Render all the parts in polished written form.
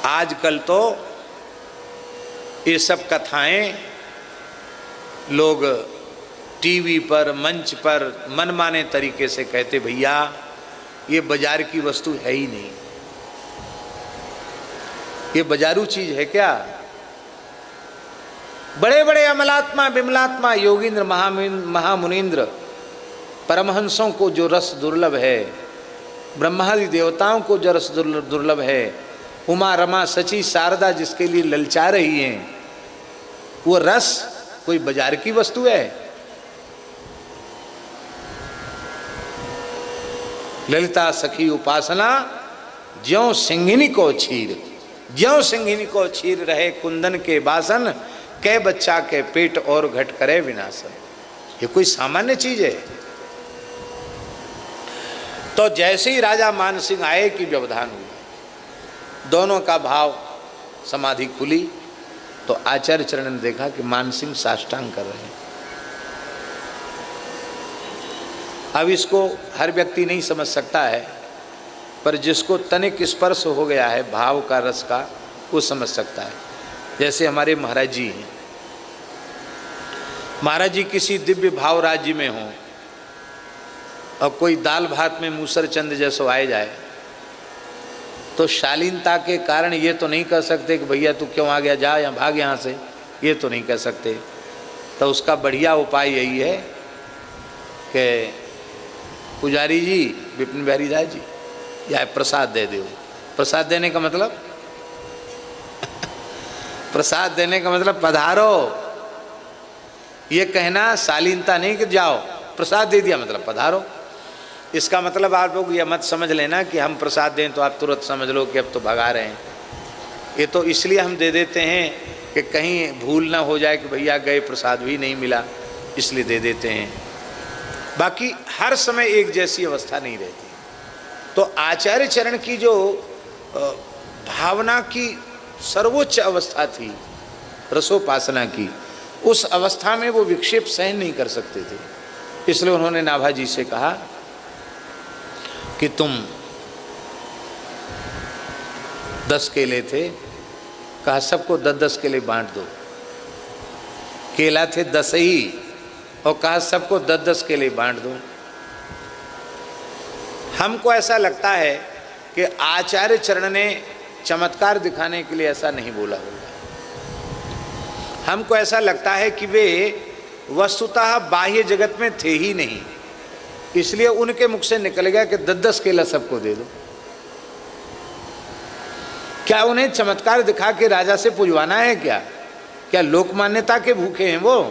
आजकल तो ये सब कथाएं लोग टीवी पर, मंच पर मनमाने तरीके से कहते, भैया ये बाजार की वस्तु है ही नहीं, ये बाजारू चीज है क्या। बड़े बड़े अमलात्मा, विमलात्मा, योगींद्र, महामुनीन्द्र, परमहंसों को जो रस दुर्लभ है, ब्रह्मादि देवताओं को जो रस दुर्लभ है, उमा, रमा, सची, शारदा जिसके लिए ललचा रही हैं, वो रस कोई बाजार की वस्तु है। ललिता सखी उपासना ज्यों सिंघिनी को छीर, ज्यों सिंघिनी को छीर रहे कुंदन के बासन, कै बच्चा के पेट और घट करे विनाशन। ये कोई सामान्य चीज है। तो जैसे ही राजा मानसिंह आए कि व्यवधान हुआ, दोनों का भाव समाधि खुली, तो आचार्य चरण ने देखा कि मानसिंह साष्टांग कर रहे हैं। अब इसको हर व्यक्ति नहीं समझ सकता है, पर जिसको तनिक स्पर्श हो गया है भाव का, रस का, वो समझ सकता है। जैसे हमारे महाराज जी हैं, महाराज जी किसी दिव्य भाव राज्य में हों और कोई दाल भात में मूसर चंद जैसो आए जाए, तो शालीनता के कारण ये तो नहीं कह सकते कि भैया तू क्यों आ गया, जा या भाग यहाँ से, ये तो नहीं कह सकते। तो उसका बढ़िया उपाय यही है कि पुजारी जी, विपिन बिहारी राय जी, या प्रसाद दे दो। प्रसाद देने का मतलब प्रसाद देने का मतलब पधारो, ये कहना शालीनता नहीं कि जाओ प्रसाद दे दिया मतलब पधारो। इसका मतलब आप लोग ये मत समझ लेना कि हम प्रसाद दें तो आप तुरंत समझ लो कि अब तो भगा रहे हैं। ये तो इसलिए हम दे देते हैं कि कहीं भूल ना हो जाए कि भैया गए प्रसाद भी नहीं मिला, इसलिए दे देते हैं। बाकी हर समय एक जैसी अवस्था नहीं रहती। तो आचार्य चरण की जो भावना की सर्वोच्च अवस्था थी रसोपासना की, उस अवस्था में वो विक्षेप सहन नहीं कर सकते थे। इसलिए उन्होंने नाभाजी से कहा कि तुम 10 केले थे, कहा सबको 10-10 केले बांट दो। केला थे 10 ही, और कहा सबको 10-10 केले बांट दो। हमको ऐसा लगता है कि आचार्य चरण ने चमत्कार दिखाने के लिए ऐसा नहीं बोला होगा। हमको ऐसा लगता है कि वे वस्तुतः बाह्य जगत में थे ही नहीं, इसलिए उनके मुख से निकल गया कि 10-10 केला सबको दे दो। क्या उन्हें चमत्कार दिखा के राजा से पुजवाना है क्या? क्या लोकमान्यता के भूखे हैं वो?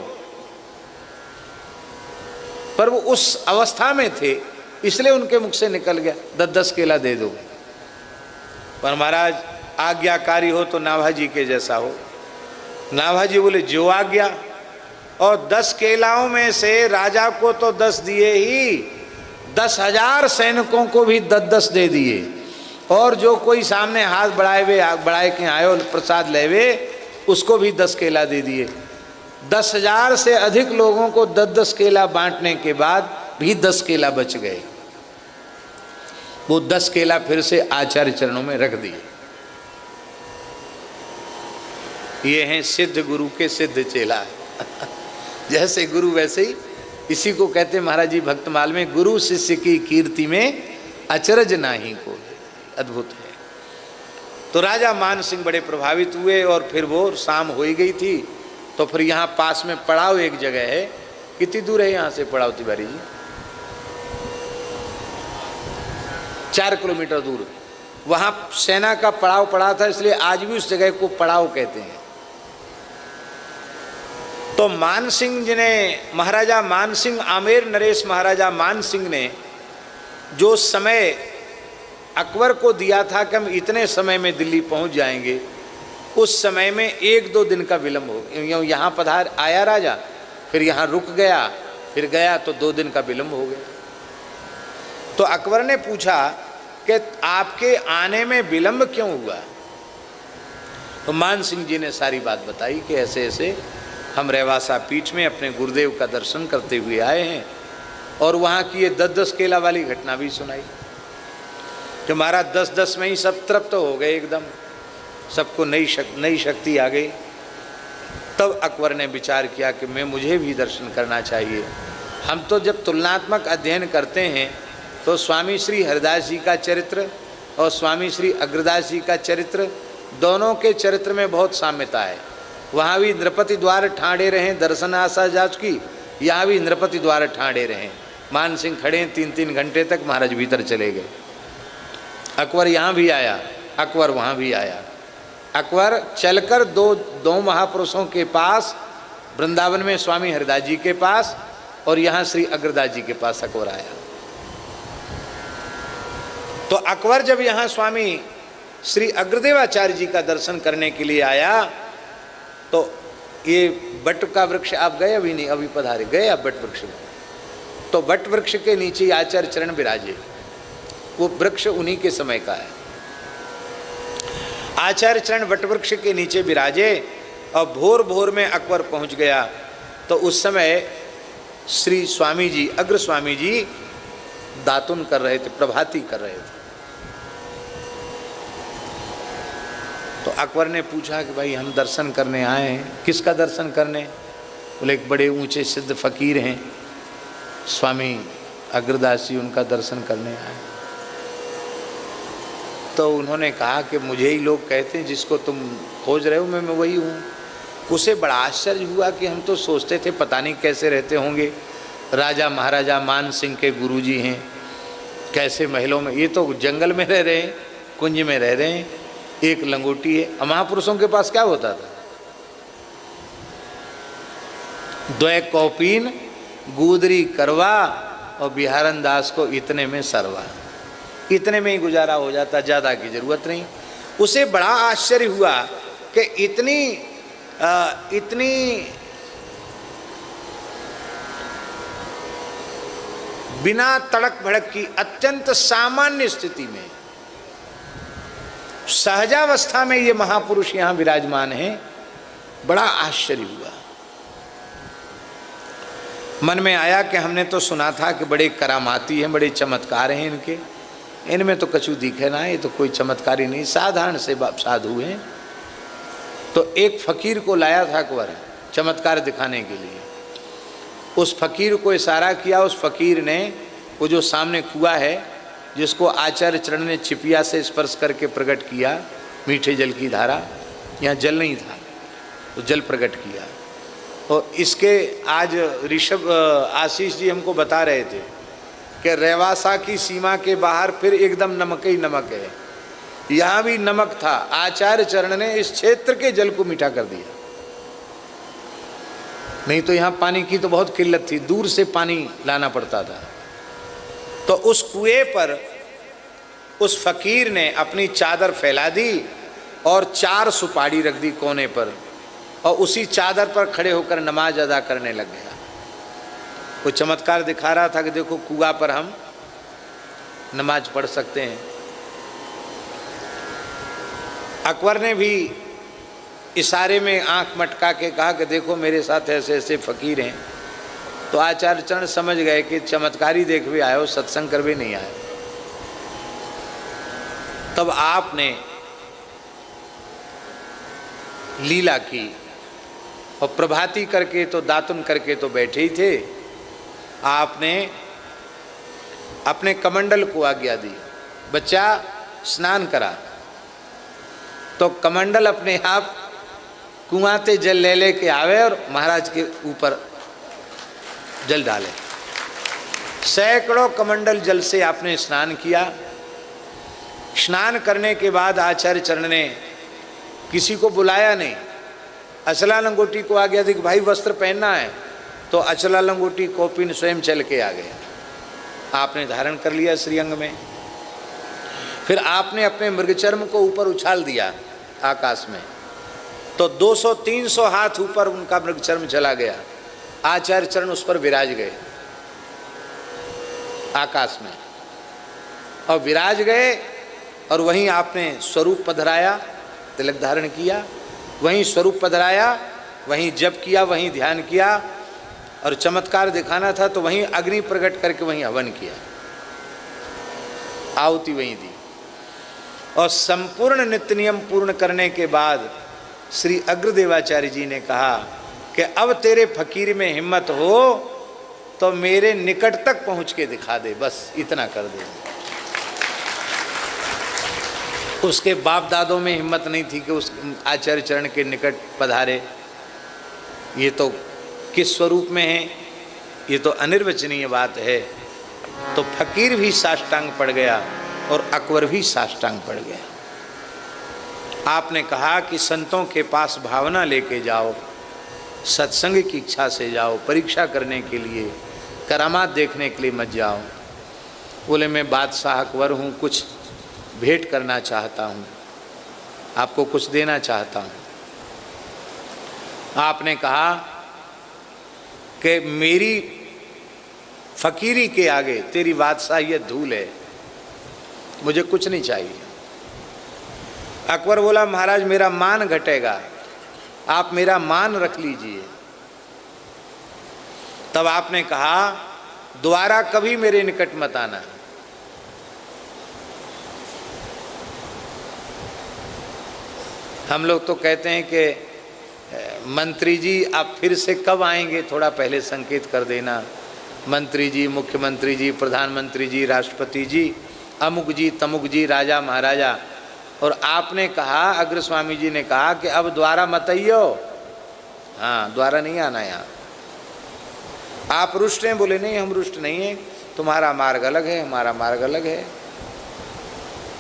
पर वो उस अवस्था में थे, इसलिए उनके मुख से निकल गया 10-10 केला दे दो। पर महाराज आज्ञाकारी हो तो नाभाजी के जैसा हो। नाभाजी बोले जो आज्ञा, और 10 केलाओं में से राजा को तो 10 दिए ही, 10,000 सैनिकों को भी 10-10 दे दिए, और जो कोई सामने हाथ बढ़ाए के आयो प्रसाद लेवे उसको भी 10 केला दे दिए। 10,000 से अधिक लोगों को 10-10 केला बांटने के बाद भी 10 केला बच गए। वो 10 केला फिर से आचार्य चरणों में रख दिए। ये हैं सिद्ध गुरु के सिद्ध चेला। जैसे गुरु वैसे ही, इसी को कहते महाराज जी भक्तमाल में, गुरु शिष्य की कीर्ति में अचरज नाही को। अद्भुत है। तो राजा मान सिंह बड़े प्रभावित हुए, और फिर वो शाम हो ही गई थी, तो फिर यहाँ पास में पड़ाव एक जगह है। कितनी दूर है यहाँ से पड़ाव तिवारी जी? 4 किलोमीटर दूर। वहाँ सेना का पड़ाव पड़ा था, इसलिए आज भी उस जगह को पड़ाव कहते हैं। तो मान सिंह जी ने, महाराजा मान सिंह, आमेर नरेश महाराजा मान सिंह ने जो समय अकबर को दिया था कि हम इतने समय में दिल्ली पहुंच जाएंगे, उस समय में 1-2 दिन का विलंब हो गया। यहाँ पधार आया राजा, फिर यहाँ रुक गया, फिर गया तो 2 दिन का विलंब हो गया। तो अकबर ने पूछा कि आपके आने में विलंब क्यों हुआ? तो मान सिंह जी ने सारी बात बताई कि ऐसे ऐसे हम रेवासा पीठ में अपने गुरुदेव का दर्शन करते हुए आए हैं, और वहाँ की ये 10-10 केला वाली घटना भी सुनाई। कि महाराज 10-10 में ही सब तृप्त हो गए एकदम। सबको नई शक्ति आ गई। तब अकबर ने विचार किया कि मुझे भी दर्शन करना चाहिए। हम तो जब तुलनात्मक अध्ययन करते हैं तो स्वामी श्री हरिदास जी का चरित्र और स्वामी श्री अग्रदास जी का चरित्र, दोनों के चरित्र में बहुत साम्यता है। वहाँ भी नृपति द्वार ठाणे रहें दर्शन आशा जाच की, यहाँ भी नृपति द्वार ठाणे रहें। मान सिंह खड़े 3-3 घंटे तक, महाराज भीतर चले गए। अकबर यहाँ भी आया, अकबर वहाँ भी आया। अकबर चलकर दो महापुरुषों के पास, वृंदावन में स्वामी हरिदास जी के पास और यहाँ श्री अग्रदास जी के पास अकबर आया। तो अकबर जब यहाँ स्वामी श्री अग्रदेवाचार्य जी का दर्शन करने के लिए आया तो ये बट का वृक्ष, आप गए? अभी नहीं, अभी पधारे, गए आप बट वृक्ष में? तो बट वृक्ष के नीचे आचार्य चरण विराजे। वो वृक्ष उन्हीं के समय का है। आचार्य चरण वट वृक्ष के नीचे विराजे और भोर भोर में अकबर पहुंच गया। तो उस समय श्री स्वामी जी, अग्र स्वामी जी दातुन कर रहे थे, प्रभाती कर रहे थे। तो अकबर ने पूछा कि भाई हम दर्शन करने आए हैं। किसका दर्शन करने? बोले एक बड़े ऊंचे सिद्ध फकीर हैं स्वामी अग्रदास जी, उनका दर्शन करने आए। तो उन्होंने कहा कि मुझे ही लोग कहते हैं जिसको तुम खोज रहे हो मैं वही हूँ। उसे बड़ा आश्चर्य हुआ कि हम तो सोचते थे पता नहीं कैसे रहते होंगे, राजा महाराजा मान सिंह के गुरुजी हैं, कैसे महलों में, ये तो जंगल में रह रहे हैं, कुंज में रह रहे हैं, एक लंगोटी है। महापुरुषों के पास क्या होता था? द्वय कौपीन, गूदरी करवा और बिहारन दास को इतने में सरवा, इतने में ही गुजारा हो जाता, ज़्यादा की जरूरत नहीं। उसे बड़ा आश्चर्य हुआ कि इतनी बिना तड़क भड़क की अत्यंत सामान्य स्थिति में, सहजावस्था में ये महापुरुष यहाँ विराजमान हैं। बड़ा आश्चर्य हुआ। मन में आया कि हमने तो सुना था कि बड़े करामाती हैं, बड़े चमत्कार हैं इनके, इनमें तो कछु दिखे ना, ये तो कोई चमत्कार ही नहीं, साधारण से साधु हैं। तो एक फकीर को लाया था अकबर चमत्कार दिखाने के लिए। उस फकीर को इशारा किया, उस फकीर ने वो जो सामने कुआं है जिसको आचार्य चरण ने चिपिया से स्पर्श करके प्रकट किया, मीठे जल की धारा, यहाँ जल नहीं था तो जल प्रकट किया। और इसके आज ऋषभ आशीष जी हमको बता रहे थे कि रेवासा की सीमा के बाहर फिर एकदम नमक ही नमक है। यहाँ भी नमक था, आचार्य चरण ने इस क्षेत्र के जल को मीठा कर दिया। नहीं तो यहाँ पानी की तो बहुत किल्लत थी, दूर से पानी लाना पड़ता था। तो उस कुएं पर उस फकीर ने अपनी चादर फैला दी और 4 सुपारी रख दी कोने पर, और उसी चादर पर खड़े होकर नमाज अदा करने लग गया। वो चमत्कार दिखा रहा था कि देखो कुआं पर हम नमाज पढ़ सकते हैं। अकबर ने भी इशारे में आंख मटका के कहा कि देखो मेरे साथ ऐसे ऐसे फकीर हैं। तो आचार्य चरण समझ गए कि चमत्कारी देख भी आए हो, सत्संग कर भी नहीं आए। तब आपने लीला की और प्रभाती करके तो दातुन करके तो बैठे ही थे। आपने अपने कमंडल को आज्ञा दी, बच्चा स्नान करा। तो कमंडल अपने आप कुआं से जल ले लेके आवे और महाराज के ऊपर जल डाले। सैकड़ों कमंडल जल से आपने स्नान किया। स्नान करने के बाद आचार्य चरण ने किसी को बुलाया नहीं, अचला लंगोटी को आ गया कि भाई वस्त्र पहनना है। तो अचला लंगोटी कौपीन स्वयं चल के आ गया, आपने धारण कर लिया श्रीअंग में। फिर आपने अपने मृगचर्म को ऊपर उछाल दिया आकाश में, तो 200-300 हाथ ऊपर उनका मृगचर्म चला गया। आचार्य चरण उस पर विराज गए आकाश में, और विराज गए। और वहीं आपने स्वरूप पधराया, तिलक धारण किया, वहीं स्वरूप पधराया, वहीं जप किया, वहीं ध्यान किया। और चमत्कार दिखाना था तो वहीं अग्नि प्रकट करके वहीं हवन किया, आहुति वहीं दी। और संपूर्ण नित्य नियम पूर्ण करने के बाद श्री अग्रदेवाचार्य जी ने कहा कि अब तेरे फकीर में हिम्मत हो तो मेरे निकट तक पहुंच के दिखा दे, बस इतना कर दे। उसके बाप दादों में हिम्मत नहीं थी कि उस आचार्य चरण के निकट पधारे। ये तो किस स्वरूप में है, ये तो अनिर्वचनीय बात है। तो फकीर भी साष्टांग पड़ गया और अकबर भी साष्टांग पड़ गया। आपने कहा कि संतों के पास भावना लेके जाओ, सत्संग की इच्छा से जाओ, परीक्षा करने के लिए, करामात देखने के लिए मत जाओ। बोले मैं बादशाह अकबर हूँ, कुछ भेंट करना चाहता हूँ, आपको कुछ देना चाहता हूँ। आपने कहा कि मेरी फकीरी के आगे तेरी बादशाहियत धूल है, मुझे कुछ नहीं चाहिए। अकबर बोला महाराज मेरा मान घटेगा, आप मेरा मान रख लीजिए। तब आपने कहा दोबारा कभी मेरे निकट मत आना। हम लोग तो कहते हैं कि मंत्री जी आप फिर से कब आएंगे, थोड़ा पहले संकेत कर देना। मंत्री जी, मुख्यमंत्री जी, प्रधानमंत्री जी, राष्ट्रपति जी, अमुक जी, तमुक जी, राजा महाराजा। और आपने कहा, अग्र स्वामी जी ने कहा कि अब द्वारा मत आइयो। हाँ, द्वारा नहीं आना यहाँ। आप रुष्ट हैं? बोले नहीं हम रुष्ट नहीं हैं, तुम्हारा मार्ग अलग है, हमारा मार्ग अलग है।